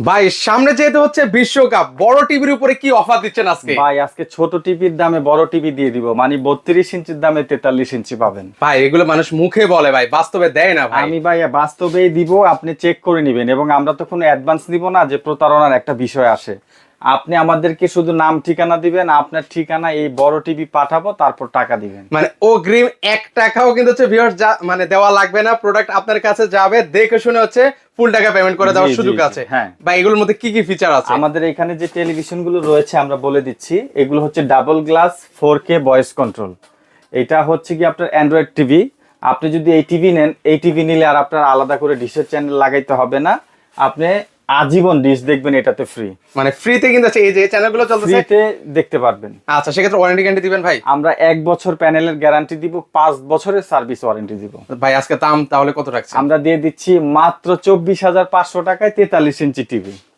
ভাই সামনে যেহেতু হচ্ছে বিশ্বকাপ, বড় টিভির উপরে কি অফার দিচ্ছেন আজকে? ভাই আজকে ছোট টিভির দামে বড় টিভি দিয়ে দিব, মানে 32 ইঞ্চির দামে 43 ইঞ্চি পাবেন। ভাই এগুলো মানুষ মুখে বলে, ভাই বাস্তবে দেয় না ভাই। আমি ভাই বাস্তবেই দিব, আপনি চেক করে নেবেন, এবং আমরা তো কোনো অ্যাডভান্স দিব না যে প্রতারণার একটা বিষয় আসে। আপনি আমাদেরকে শুধু নাম ঠিকানা দিবেন, আপনার ঠিকানা এই বড় টিভি পাঠাবো, তারপর টাকা দিবেন। মানে অগ্রিম 1 টাকাও কিন্তু হচ্ছে ভিউয়ার্স মানে দেওয়া লাগবে না, প্রোডাক্ট আপনার কাছে যাবে, দেখে শুনে হচ্ছে ফুল টাকা পেমেন্ট করে দেওয়ার জি, সুযোগ জি, আছে। হ্যাঁ। ভাই এগুলোর মধ্যে কি কি ফিচার আছে? আমাদের এখানে যে টেলিভিশন গুলো রয়েছে আমরা বলে দিচ্ছি, এগুলো হচ্ছে double glass 4K voice control. এটা হচ্ছে কি আপনার অ্যান্ড্রয়েড টিভি। আপনি যদি এই টিভি নেন, এই টিভি নিলে আর আপনার আলাদা করে ডিশের চ্যানেল লাগাইতে হবে না, আপনি আজীবন ডিশ দেখবেন এটাতে ফ্রি। মানে ফ্রিতে কিন্তু আছে, এই যে চ্যানেলগুলো চলতেছে ফ্রিতে দেখতে পারবেন। আচ্ছা, সেক্ষেত্রে ওয়ারেন্টি গ্যারান্টি দিবেন ভাই? আমরা 1 বছর প্যানেলের গ্যারান্টি দিব, 5 বছরের সার্ভিস ওয়ারেন্টি দিব। ভাই আজকে দাম তাহলে কত রাখছেন? আমরা দিয়ে দিচ্ছি মাত্র 24,500 টাকায় 43 ইঞ্চি টিভি।